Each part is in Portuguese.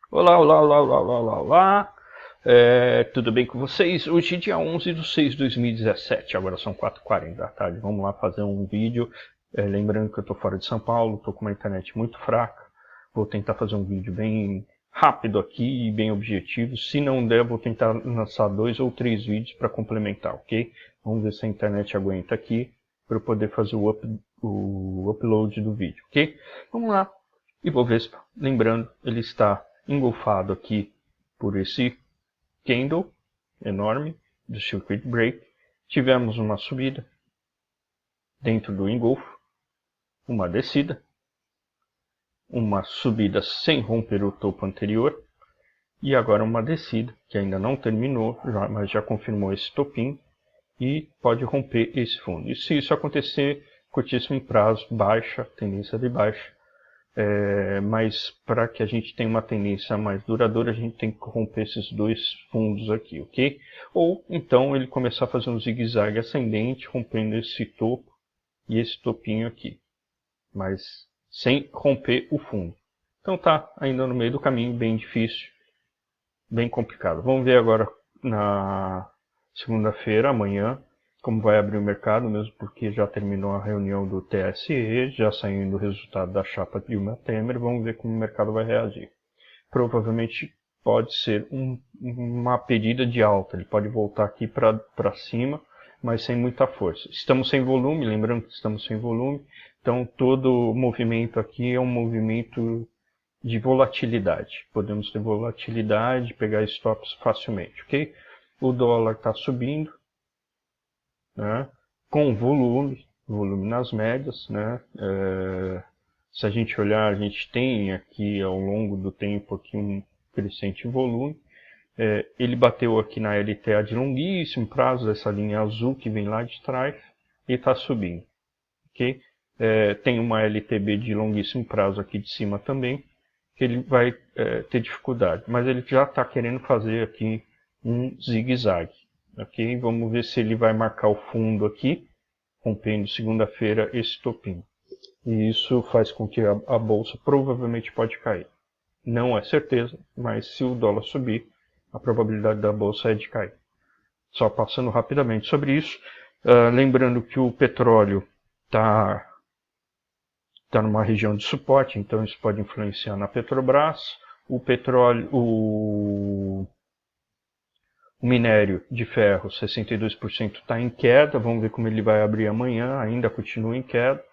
Olá, olá, olá, olá, olá, olá, olá. Tudo bem com vocês? Hoje é dia 11/6/2017, agora são 4h40 da tarde. Vamos lá fazer um vídeo. Lembrando que eu estou fora de São Paulo, estou com uma internet muito fraca. Vou tentar fazer um vídeo bem rápido aqui e bem objetivo. Se não der, vou tentar lançar 2 ou 3 vídeos para complementar, ok? Vamos ver se a internet aguenta aqui para eu poder fazer o upload do vídeo, ok? Vamos lá. Ibovespa, lembrando, ele está engolfado aqui por esse candle enorme do circuit break. Tivemos uma subida dentro do engolfo, uma descida, uma subida sem romper o topo anterior e agora uma descida que ainda não terminou, mas já confirmou esse topinho e pode romper esse fundo. E se isso acontecer, curtíssimo prazo, baixa, tendência de baixa. Mas para que a gente tenha uma tendência mais duradoura, a gente tem que romper esses dois fundos aqui, ok? Ou então ele começar a fazer um zigue-zague ascendente, rompendo esse topo e esse topinho aqui, mas sem romper o fundo. Então tá ainda no meio do caminho, bem difícil, bem complicado. Vamos ver agora na segunda-feira, amanhã, como vai abrir o mercado, mesmo porque já terminou a reunião do TSE, já saindo o resultado da chapa Dilma Temer, vamos ver como o mercado vai reagir. Provavelmente pode ser uma pedida de alta, ele pode voltar aqui para cima, mas sem muita força. Estamos sem volume, lembrando que estamos sem volume, então todo movimento aqui é um movimento de volatilidade. Podemos ter volatilidade, pegar stops facilmente, ok? O dólar está subindo, né? Com volume nas médias, né? Se a gente olhar, a gente tem aqui ao longo do tempo aqui um crescente volume. Ele bateu aqui na LTA de longuíssimo prazo, essa linha azul que vem lá de trás, e está subindo, ok? Tem uma LTB de longuíssimo prazo aqui de cima também, que ele vai ter dificuldade, mas ele já está querendo fazer aqui um zigue-zague, ok? Vamos ver se ele vai marcar o fundo aqui, rompendo segunda-feira esse topinho. E isso faz com que a bolsa provavelmente pode cair. Não é certeza, mas se o dólar subir, a probabilidade da bolsa é de cair. Só passando rapidamente sobre isso, lembrando que o petróleo está numa região de suporte, então isso pode influenciar na Petrobras. O petróleo, o minério de ferro, 62% está em queda, vamos ver como ele vai abrir amanhã, ainda continua em queda.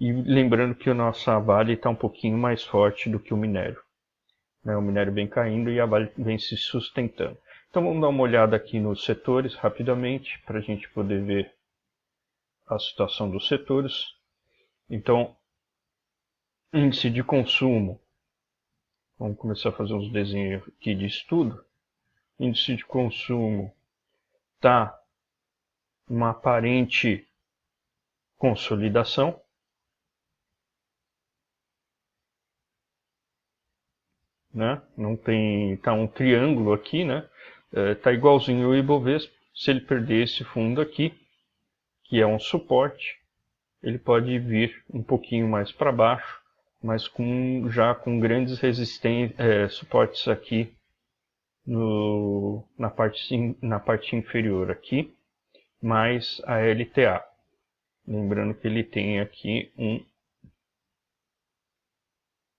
E lembrando que a nossa Vale está um pouquinho mais forte do que o minério. O minério vem caindo e a Vale vem se sustentando. Então vamos dar uma olhada aqui nos setores rapidamente, para a gente poder ver a situação dos setores. Então, índice de consumo. Vamos começar a fazer uns desenhos aqui de estudo. Índice de consumo está uma aparente consolidação. Né? Não tem, tá um triângulo aqui, né? Tá igualzinho o Ibovespa. Se ele perder esse fundo aqui, que é um suporte, ele pode vir um pouquinho mais para baixo, mas já com grandes suportes aqui na parte inferior aqui, mais a LTA. Lembrando que ele tem aqui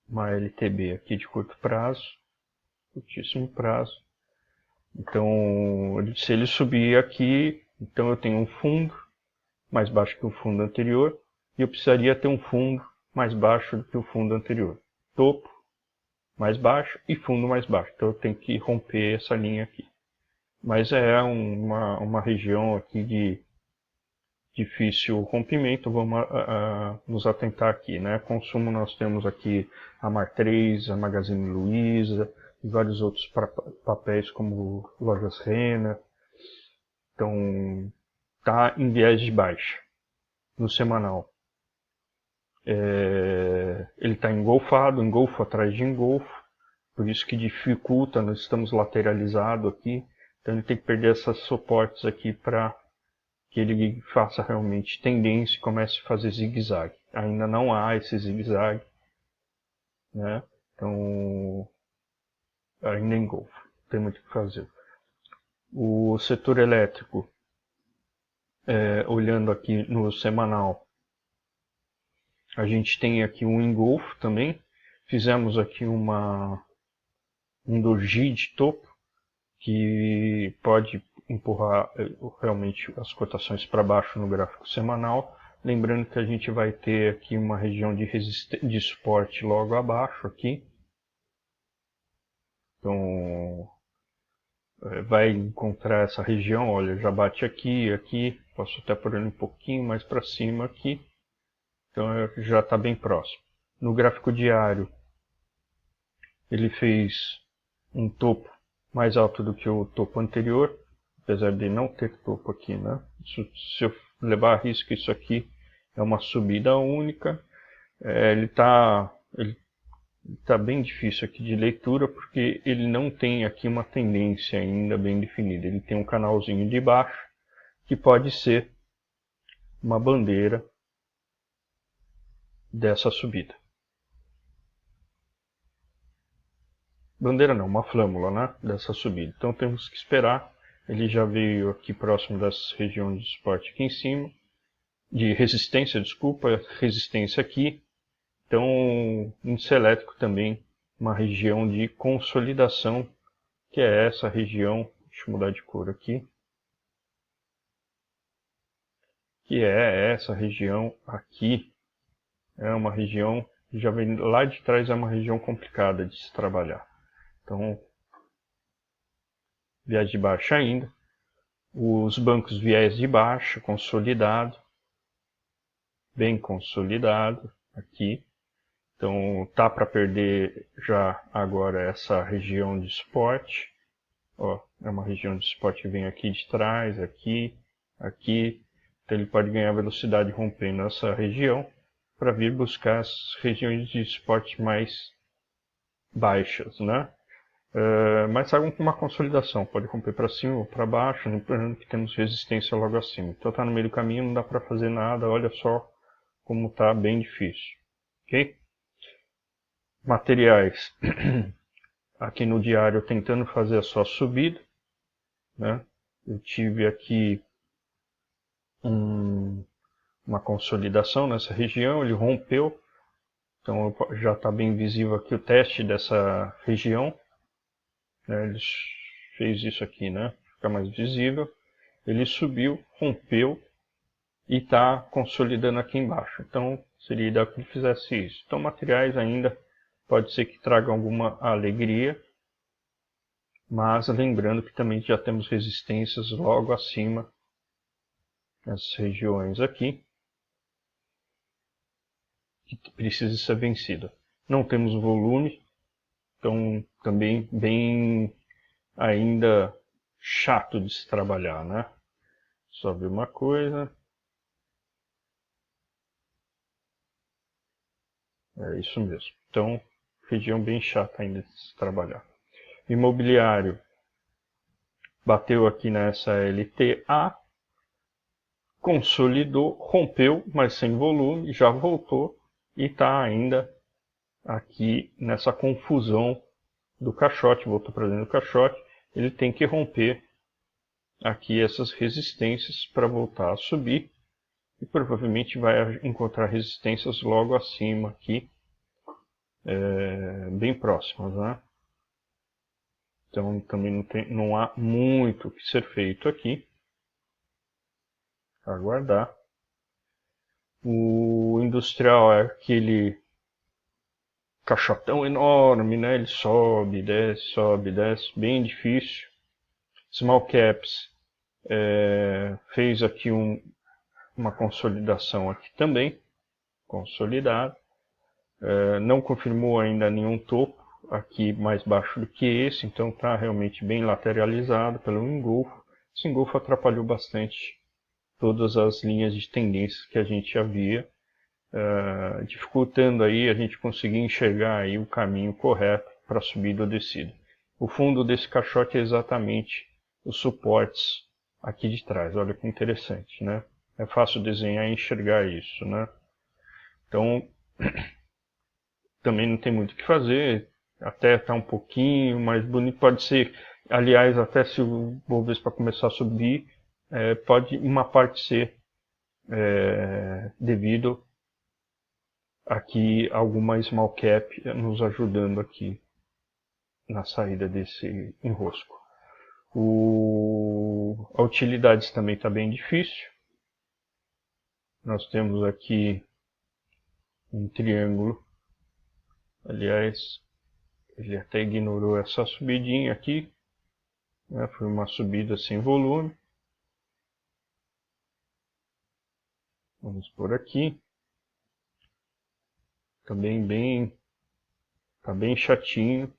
uma LTB aqui de curto prazo, curtíssimo prazo. Então, se ele subir aqui, então eu tenho um fundo mais baixo que o fundo anterior, e eu precisaria ter um fundo mais baixo do que o fundo anterior. Topo mais baixo e fundo mais baixo. Então eu tenho que romper essa linha aqui. Mas é uma região aqui de difícil rompimento, vamos nos atentar aqui, né? Consumo, nós temos aqui a Mar3, a Magazine Luiza e vários outros papéis como Lojas Renner. Então, tá em viés de baixa no semanal. Ele está engolfo atrás de engolfo, por isso que dificulta, nós estamos lateralizados aqui, então ele tem que perder esses suportes aqui para que ele faça realmente tendência e comece a fazer zigue-zague. Ainda não há esse zigue-zague, né? Então ainda engolfa, não tem muito o que fazer. O setor elétrico, olhando aqui no semanal, a gente tem aqui um engolfo também. Fizemos aqui um doji de topo, que pode empurrar realmente as cotações para baixo no gráfico semanal. Lembrando que a gente vai ter aqui uma região de suporte logo abaixo aqui. Então vai encontrar essa região, olha, já bate aqui, posso até pôr ele um pouquinho mais para cima aqui. Então já está bem próximo. No gráfico diário, ele fez um topo mais alto do que o topo anterior, apesar de não ter topo aqui, né? Se eu levar a risco, isso aqui é uma subida única. Ele tá bem difícil aqui de leitura, porque ele não tem aqui uma tendência ainda bem definida. Ele tem um canalzinho de baixo, que pode ser uma bandeira dessa subida. Bandeira não, uma flâmula, né, dessa subida. Então temos que esperar. Ele já veio aqui próximo das regiões de suporte aqui em cima. De resistência, desculpa, resistência aqui. Então, índice elétrico também, uma região de consolidação, que é essa região, deixa eu mudar de cor aqui, que é essa região aqui, é uma região, já vem lá de trás, é uma região complicada de se trabalhar. Então, viés de baixa ainda, os bancos viés de baixa, consolidado, bem consolidado aqui. Então tá para perder já agora essa região de suporte. Ó, é uma região de suporte que vem aqui de trás, aqui. Então ele pode ganhar velocidade rompendo essa região para vir buscar as regiões de suporte mais baixas, né? Mas sai com uma consolidação, pode romper para cima ou para baixo, lembrando que temos resistência logo acima. Então tá no meio do caminho, não dá para fazer nada, olha só como tá bem difícil, ok? Materiais, aqui no diário tentando fazer a sua subida, né? Eu tive aqui uma consolidação nessa região, ele rompeu, então já está bem visível aqui o teste dessa região, né? Ele fez isso aqui, né? Fica mais visível, ele subiu, rompeu e está consolidando aqui embaixo, então seria ideal que ele fizesse isso. Então materiais ainda pode ser que traga alguma alegria, mas lembrando que também já temos resistências logo acima, nessas regiões aqui, que precisa ser vencida. Não temos volume, então também bem ainda chato de se trabalhar, né? Só ver uma coisa. É isso mesmo. Então, região bem chata ainda de se trabalhar. Imobiliário bateu aqui nessa LTA, consolidou, rompeu, mas sem volume, já voltou e está ainda aqui nessa confusão do caixote, voltou para dentro do caixote. Ele tem que romper aqui essas resistências para voltar a subir e provavelmente vai encontrar resistências logo acima aqui, bem próximas, né? Então também não há muito o que ser feito aqui. Aguardar. O industrial é aquele caixotão enorme, né? Ele sobe, desce, bem difícil. Small caps fez aqui uma consolidação aqui também, consolidado. Não confirmou ainda nenhum topo aqui mais baixo do que esse, então está realmente bem lateralizado pelo engolfo. Esse engolfo atrapalhou bastante todas as linhas de tendência que a gente havia, dificultando aí a gente conseguir enxergar aí o caminho correto para subida ou descida. O fundo desse caixote é exatamente os suportes aqui de trás. Olha que interessante, né? É fácil desenhar e enxergar isso, né? Então também não tem muito o que fazer. até está um pouquinho mais bonito, pode ser, aliás, até se o Bovespa começar a subir, pode uma parte ser devido aqui alguma small cap nos ajudando aqui na saída desse enrosco. A utilidades também está bem difícil. Nós temos aqui um triângulo. Aliás, ele até ignorou essa subidinha aqui. Né? Foi uma subida sem volume. Vamos por aqui. Também tá bem chatinho.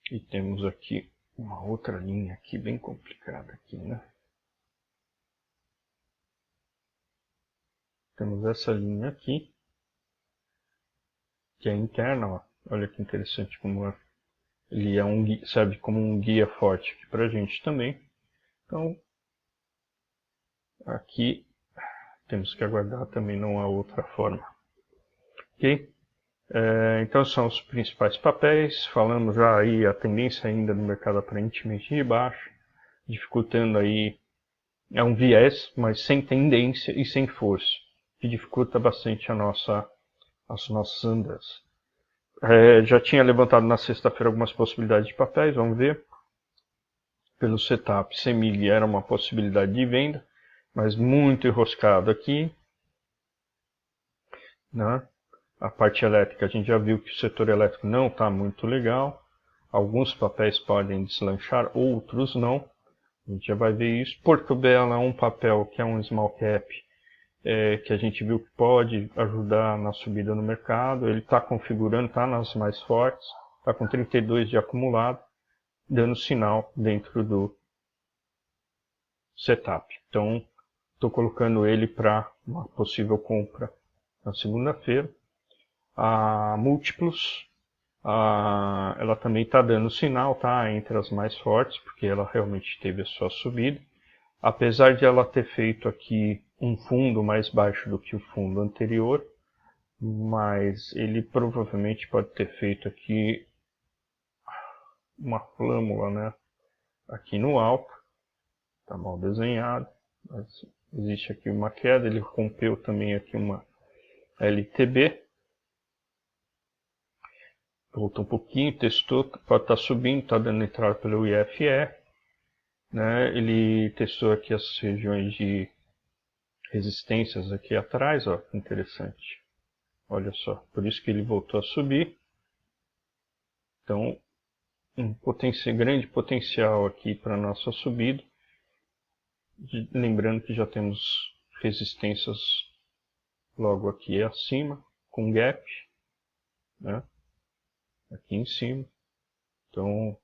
E temos aqui uma outra linha aqui bem complicada aqui, né? Temos essa linha aqui, que é interna, ó. Olha que interessante como ele é serve como um guia forte aqui pra gente também. Então, aqui temos que aguardar também, não há outra forma. Ok? Então são os principais papéis. Falamos já aí a tendência ainda do mercado aparentemente de baixo, dificultando aí, é um viés, mas sem tendência e sem força, que dificulta bastante as nossas andanças. Já tinha levantado na sexta-feira algumas possibilidades de papéis, vamos ver. Pelo setup, CEMIG era uma possibilidade de venda, mas muito enroscado aqui, né? A parte elétrica, a gente já viu que o setor elétrico não está muito legal. Alguns papéis podem deslanchar, outros não. A gente já vai ver isso. Portobello é um papel que é um small cap, que a gente viu que pode ajudar na subida no mercado. Ele está configurando, está nas mais fortes, está com 32 de acumulado, dando sinal dentro do setup. Então, estou colocando ele para uma possível compra na segunda-feira. A Múltiplos, ela também está dando sinal, tá entre as mais fortes, porque ela realmente teve a sua subida. Apesar de ela ter feito aqui um fundo mais baixo do que o fundo anterior, mas ele provavelmente pode ter feito aqui uma flâmula, né? Aqui no alto, tá mal desenhado, mas existe aqui uma queda. Ele rompeu também aqui uma LTB. Voltou um pouquinho, testou, pode estar subindo, está dando entrada pelo IFE. Né? Ele testou aqui as regiões de resistências aqui atrás, ó, interessante. Olha só, por isso que ele voltou a subir. Então, grande potencial aqui para a nossa subida. Lembrando que já temos resistências logo aqui acima, com gap, né? Aqui em cima. Então,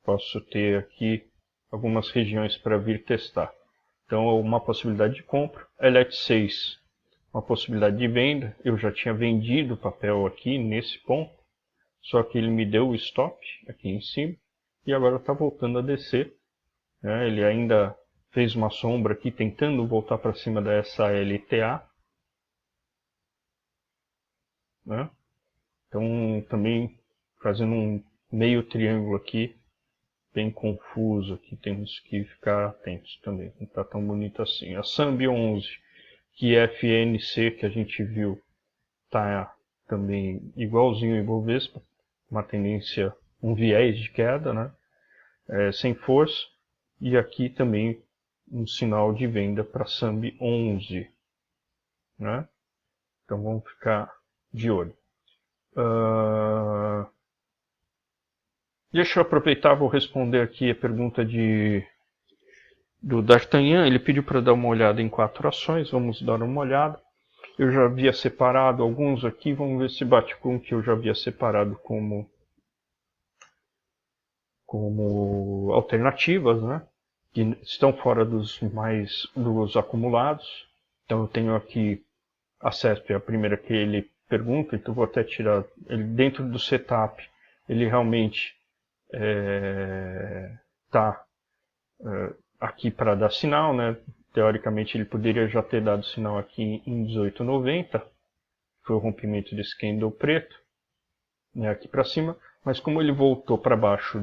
posso ter aqui algumas regiões para vir testar. Então, uma possibilidade de compra. LET6, uma possibilidade de venda. Eu já tinha vendido o papel aqui nesse ponto, só que ele me deu o stop aqui em cima e agora está voltando a descer. Né? Ele ainda fez uma sombra aqui tentando voltar para cima dessa LTA. Né? Então, também fazendo um meio triângulo aqui, bem confuso aqui, temos que ficar atentos também, não está tão bonito assim. A SAMB 11, que é FNC, que a gente viu, está também igualzinho ao Ibovespa, uma tendência, um viés de queda, né? Sem força, e aqui também um sinal de venda para SAMB 11, né? Então vamos ficar de olho. Deixa eu aproveitar, vou responder aqui a pergunta do D'Artagnan. Ele pediu para dar uma olhada em 4 ações, vamos dar uma olhada. Eu já havia separado alguns aqui, vamos ver se bate com o que eu já havia separado como alternativas, né? Que estão fora dos acumulados. Então eu tenho aqui a CESP, a primeira que ele pergunta, então vou até tirar ele dentro do setup. Ele realmente está aqui para dar sinal, né? Teoricamente ele poderia já ter dado sinal aqui em 18,90, foi o rompimento desse candle preto, né, aqui para cima, mas como ele voltou para baixo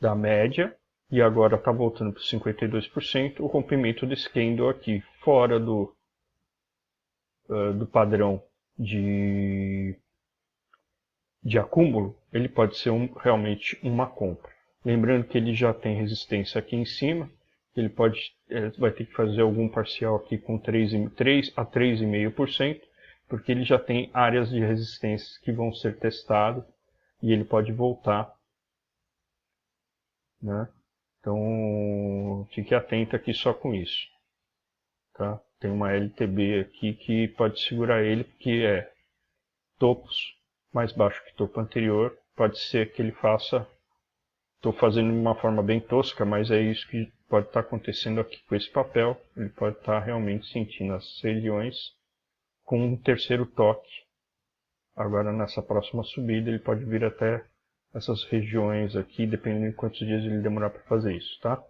da média, e agora está voltando para 52%, o rompimento desse candle aqui, fora do padrão de acúmulo, ele pode ser realmente uma compra. Lembrando que ele já tem resistência aqui em cima, ele vai ter que fazer algum parcial aqui com 3 a 3,5%, porque ele já tem áreas de resistência que vão ser testadas e ele pode voltar, né? Então, fique atento aqui só com isso. Tá? Tem uma LTB aqui que pode segurar ele, que é topos mais baixo que o topo anterior. Pode ser que ele faça... Estou fazendo de uma forma bem tosca, mas é isso que pode estar acontecendo aqui com esse papel. Ele pode estar realmente sentindo as regiões com um terceiro toque. Agora, nessa próxima subida, ele pode vir até essas regiões aqui, dependendo de quantos dias ele demorar para fazer isso, tá?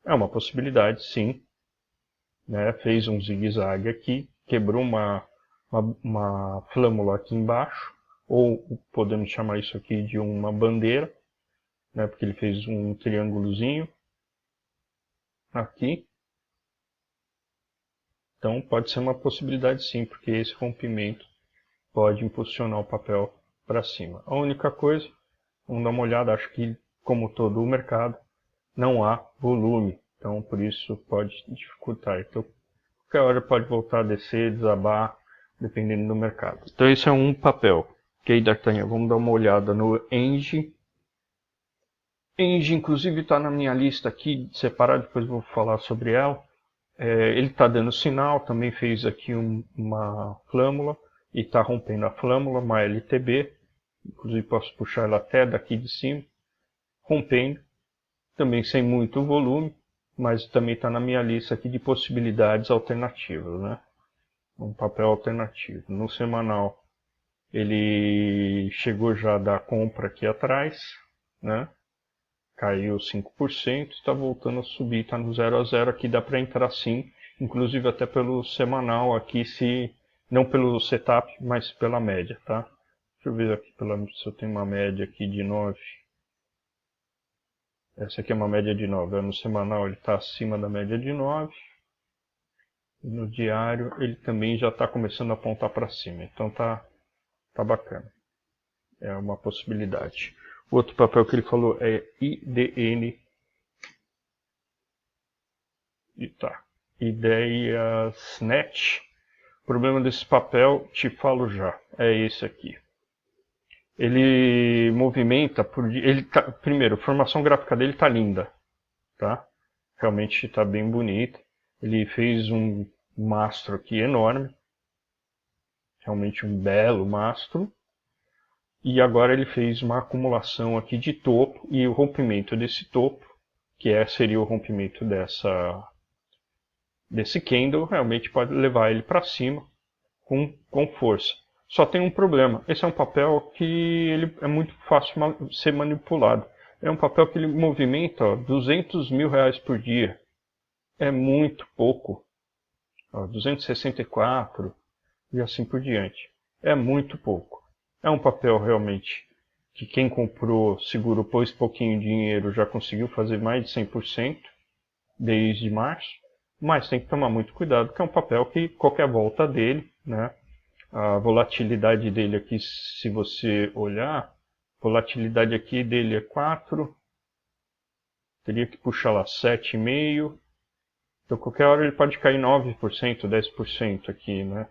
É uma possibilidade, sim. Né? Fez um zigue-zague aqui, quebrou uma flâmula aqui embaixo, ou podemos chamar isso aqui de uma bandeira, né? Porque ele fez um triângulozinho aqui. Então pode ser uma possibilidade sim, porque esse rompimento pode impulsionar o papel para cima. A única coisa, vamos dar uma olhada, acho que como todo o mercado, não há volume, então por isso pode dificultar. Então qualquer hora pode voltar a descer, desabar, dependendo do mercado. Então esse é um papel. Ok, D'Artagnan, vamos dar uma olhada no Engie. Engie, inclusive, está na minha lista aqui, separado, depois vou falar sobre ela. Ele está dando sinal, também fez aqui uma flâmula, e está rompendo a flâmula, uma LTB. Inclusive posso puxar ela até daqui de cima, rompendo, também sem muito volume, mas também está na minha lista aqui de possibilidades alternativas, né? Um papel alternativo. No semanal ele chegou já da compra aqui atrás, né? Caiu 5%, está voltando a subir, está no 0 a 0 aqui, dá para entrar sim, inclusive até pelo semanal aqui, não pelo setup, mas pela média, tá? Deixa eu ver aqui se eu tenho uma média aqui de 9. Essa aqui é uma média de 9, no semanal ele está acima da média de 9. E no diário ele também já está começando a apontar para cima, então tá bacana. É uma possibilidade. O outro papel que ele falou é IDN. Ideiasnet. O problema desse papel, te falo já, é esse aqui. Ele movimenta por dia. Primeiro, a formação gráfica dele está linda, tá? Realmente está bem bonita. Ele fez um mastro aqui enorme, realmente um belo mastro. E agora ele fez uma acumulação aqui de topo e o rompimento desse topo, que seria o rompimento desse candle, realmente pode levar ele para cima com força. Só tem um problema, esse é um papel que ele é muito fácil ser manipulado. É um papel que ele movimenta 200 mil reais por dia. É muito pouco. 264 e assim por diante. É muito pouco. É um papel realmente que quem comprou, seguro, pôs pouquinho dinheiro, já conseguiu fazer mais de 100% desde março. Mas tem que tomar muito cuidado, porque é um papel que qualquer volta dele, né? A volatilidade dele aqui, se você olhar, a volatilidade aqui dele é 4. Teria que puxar lá 7,5. Então qualquer hora ele pode cair 9%, 10% aqui, né?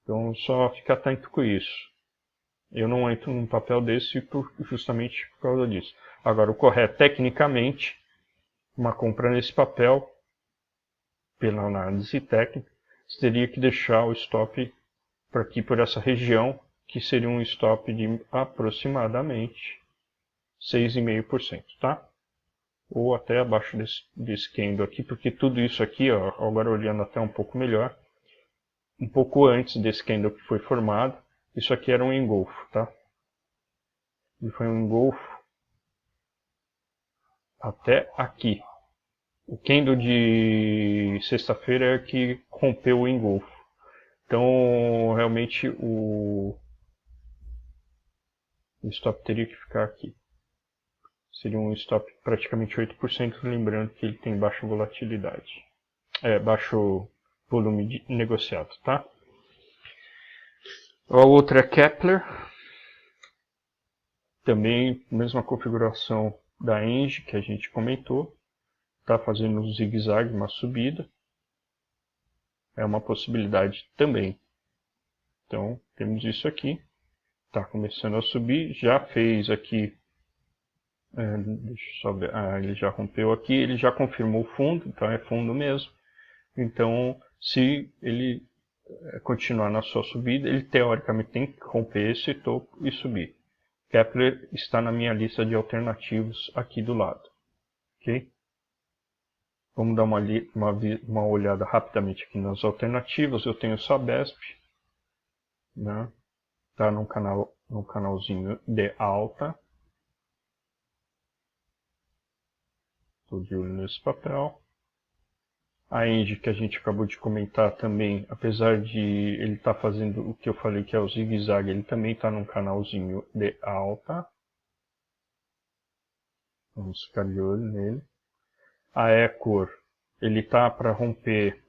Então só fica atento com isso. Eu não entro num papel desse justamente por causa disso. Agora, o correto, tecnicamente, uma compra nesse papel, pela análise técnica, você teria que deixar o stop por aqui, por essa região, que seria um stop de aproximadamente 6,5%, tá? Ou até abaixo desse candle aqui, porque tudo isso aqui, ó, agora olhando até um pouco melhor, um pouco antes desse candle que foi formado, isso aqui era um engolfo, tá? E foi um engolfo até aqui. O candle de sexta-feira é que rompeu o engolfo. Então, realmente, o stop teria que ficar aqui. Seria um stop praticamente 8%, lembrando que ele tem baixa volatilidade. Baixo volume negociado, tá? A outra é Kepler. Também, mesma configuração da Engie que a gente comentou. Está fazendo um zigue-zague, uma subida. É uma possibilidade também. Então, temos isso aqui. Está começando a subir. Já fez aqui. Deixa eu só ver. Ele já rompeu aqui. Ele já confirmou o fundo. Então, é fundo mesmo. Então, se ele continuar na sua subida, ele teoricamente tem que romper esse topo e subir. Kepler está na minha lista de alternativos aqui do lado. Ok? Vamos dar uma olhada rapidamente aqui nas alternativas. Eu tenho só a BESP, né? Tá num canalzinho de alta. Estou de olho nesse papel. A Engie, que a gente acabou de comentar também, apesar de ele estar fazendo o que eu falei que é o zigue-zague, ele também está num canalzinho de alta. Vamos ficar de olho nele. A Ecor, ele está para romper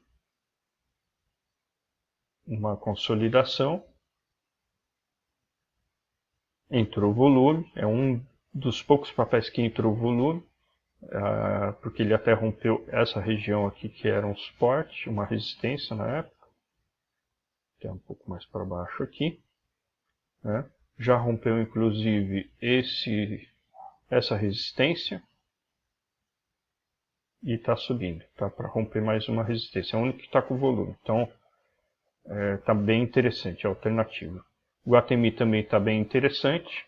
uma consolidação. Entrou volume, é um dos poucos papéis que entrou volume, porque ele até rompeu essa região aqui que era um suporte, uma resistência na época, que é um pouco mais para baixo aqui, né? Já rompeu inclusive essa resistência e está subindo, tá para romper mais uma resistência, é o único que está com volume, então está bem interessante, é alternativo. O Guatemi também está bem interessante,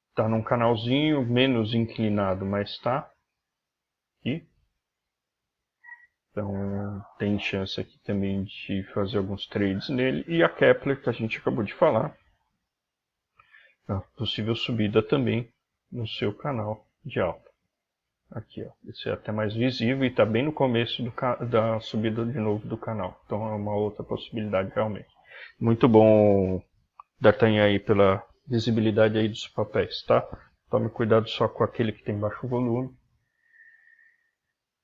está num canalzinho menos inclinado, mas está aqui. Então tem chance aqui também de fazer alguns trades nele. E a Kepler, que a gente acabou de falar, a possível subida também no seu canal de alta. Aqui, ó, esse é até mais visível e está bem no começo da subida de novo do canal. Então é uma outra possibilidade realmente. Muito bom, D'Artagnan, aí pela visibilidade aí dos papéis, tá? Tome cuidado só com aquele que tem baixo volume,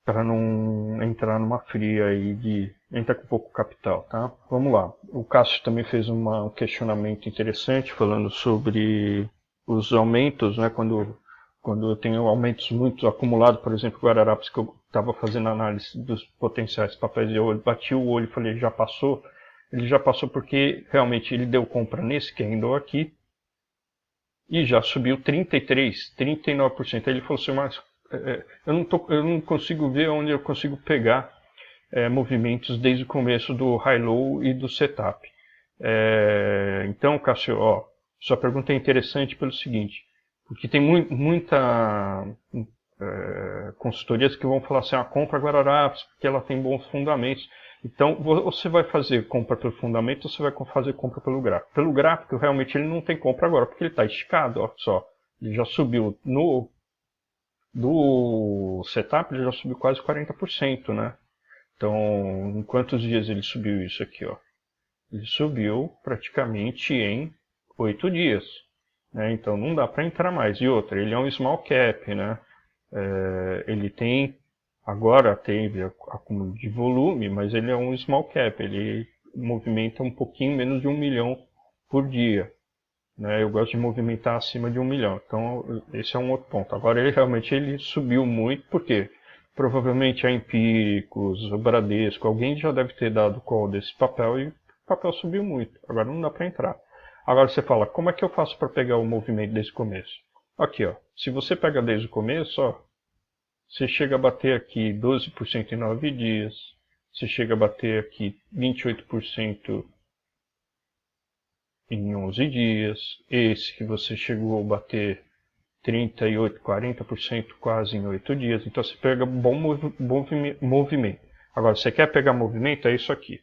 para não entrar numa fria aí de entrar com pouco capital, tá? Vamos lá. O Cássio também fez um questionamento interessante falando sobre os aumentos, né? Quando eu tenho aumentos muito acumulados, por exemplo, Guararapes, que eu estava fazendo análise dos potenciais papéis de ouro, bati o olho e falei, já passou? Ele já passou porque realmente ele deu compra nesse candle aqui e já subiu 33%, 39%. Aí ele falou assim, mas eu não consigo ver onde eu consigo pegar movimentos desde o começo do high-low e do setup. Então, Cássio, sua pergunta é interessante pelo seguinte, porque tem muita consultorias que vão falar assim, compra Guararapes, porque ela tem bons fundamentos. Então, você vai fazer compra pelo fundamento ou você vai fazer compra pelo gráfico? Pelo gráfico, realmente, ele não tem compra agora, porque ele está esticado, ó, só. Ele já subiu do setup, ele já subiu quase 40%, né? Então, em quantos dias ele subiu isso aqui, ó? Ele subiu praticamente em 8 dias, né? Então não dá para entrar mais. E outra, ele é um small cap, né? Ele tem, agora teve acúmulo de volume, mas ele é um small cap, ele movimenta um pouquinho menos de 1 milhão por dia. Né? Eu gosto de movimentar acima de 1 milhão, então esse é um outro ponto. Agora ele subiu muito, por quê? Provavelmente a Empíricos, o Bradesco, alguém já deve ter dado call desse papel e o papel subiu muito. Agora não dá para entrar. Agora você fala, como é que eu faço para pegar o movimento desde o começo? Aqui, ó. Se você pega desde o começo, ó, você chega a bater aqui 12% em 9 dias, você chega a bater aqui 28% em 11 dias, esse que você chegou a bater 38%, 40% quase em 8 dias, então você pega bom movimento. Agora, você quer pegar movimento, é isso aqui.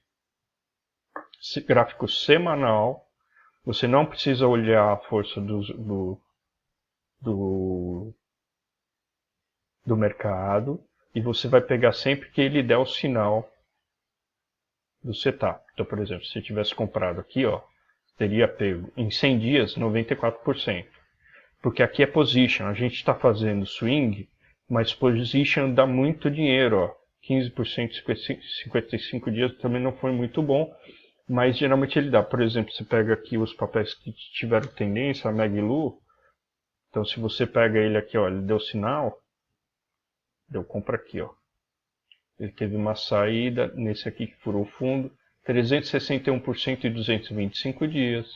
Esse gráfico semanal, você não precisa olhar a força do mercado, e você vai pegar sempre que ele der o sinal do setup. Então, por exemplo, se você tivesse comprado aqui, ó, teria pego em 100 dias 94%. Porque aqui é position, a gente está fazendo swing, mas position dá muito dinheiro, ó. 15% em 55 dias também não foi muito bom, mas geralmente ele dá. Por exemplo, você pega aqui os papéis que tiveram tendência, a Maglu. Então se você pega ele aqui, ó, ele deu sinal, deu compra aqui, ó. Ele teve uma saída nesse aqui que furou o fundo, 361% em 225 dias.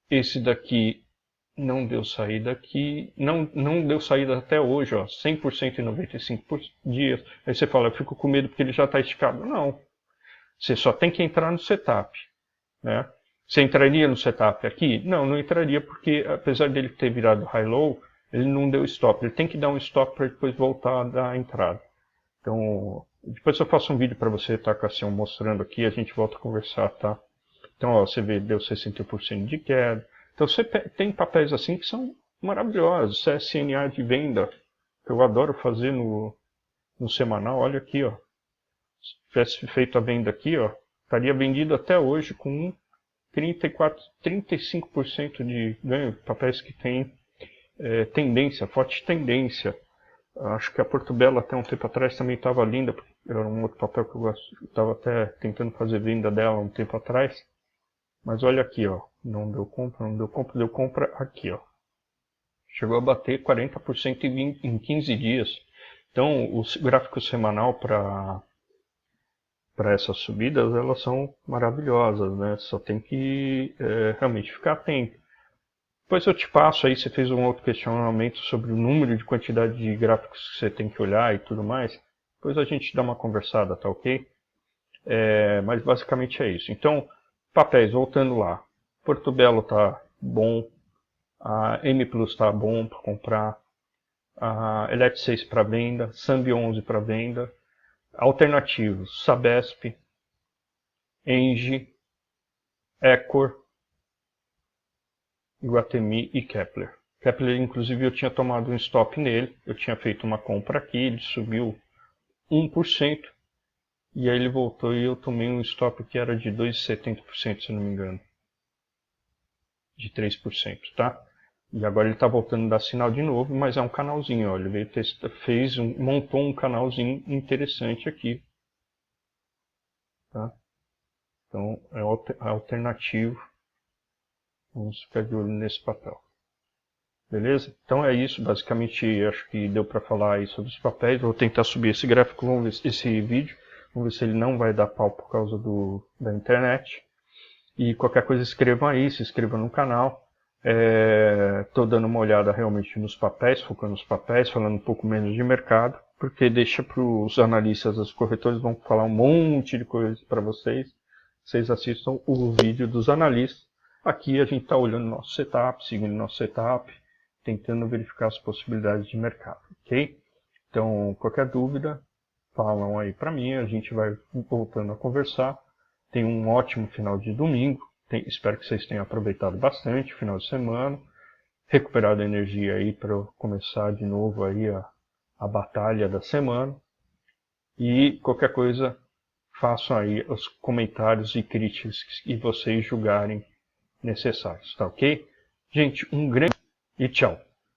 Esse daqui não deu saída aqui, não deu saída até hoje, ó, 100% em 95 dias. Aí você fala, eu fico com medo porque ele já está esticado. Não, você só tem que entrar no setup, né? Você entraria no setup aqui? Não, não entraria porque apesar dele ter virado high-low, ele não deu stop. Ele tem que dar um stop para depois voltar a dar a entrada. Então, depois eu faço um vídeo para você, tá, Cassião, mostrando aqui, a gente volta a conversar, tá? Então, ó, você vê, deu 61% de queda. Então, você tem papéis assim que são maravilhosos. CSNA de venda, que eu adoro fazer no semanal. Olha aqui, ó. Se tivesse feito a venda aqui, ó, estaria vendido até hoje com 35% de ganho. Papéis que tem tendência, forte tendência. Acho que a Portobello até um tempo atrás também estava linda, porque era um outro papel que eu gosto. Estava até tentando fazer venda dela um tempo atrás. Mas olha aqui, ó, não deu compra, não deu compra, deu compra aqui, ó. Chegou a bater 40% em 15 dias. Então, o gráfico semanal para essas subidas, elas são maravilhosas, né? Só tem que realmente ficar atento. Depois eu te passo aí, você fez um outro questionamento sobre o número de quantidade de gráficos que você tem que olhar e tudo mais. Depois a gente dá uma conversada, tá ok? Mas basicamente é isso. Então, papéis, voltando lá. Portobello tá bom. A M Plus tá bom para comprar. A Elet 6 para venda. Sambi 11 para venda. Alternativos, Sabesp, Engie, Ecor, Iguatemi e Kepler. Kepler, inclusive, eu tinha tomado um stop nele. Eu tinha feito uma compra aqui, ele subiu 1%. E aí ele voltou e eu tomei um stop que era de 2,70%, se não me engano. De 3%, tá? E agora ele está voltando a dar sinal de novo, mas é um canalzinho, ó. Ele veio montou um canalzinho interessante aqui. Tá? Então é alternativo. Vamos ficar de olho nesse papel. Beleza? Então é isso, basicamente acho que deu para falar aí sobre os papéis. Vou tentar subir esse gráfico, vamos ver esse vídeo. Vamos ver se ele não vai dar pau por causa da internet. E qualquer coisa escrevam aí, se inscrevam no canal. Estou dando uma olhada realmente nos papéis, focando nos papéis, falando um pouco menos de mercado, porque deixa para os analistas, os corretores vão falar um monte de coisa para vocês. Vocês assistam o vídeo dos analistas. Aqui a gente está olhando nosso setup, seguindo nosso setup, tentando verificar as possibilidades de mercado, ok? Então, qualquer dúvida, falam aí para mim, a gente vai voltando a conversar. Tenham um ótimo final de domingo. Espero que vocês tenham aproveitado bastante o final de semana. Recuperado a energia aí para começar de novo aí a batalha da semana. E qualquer coisa, façam aí os comentários e críticas que vocês julgarem necessários, tá ok? Gente, um grande e tchau!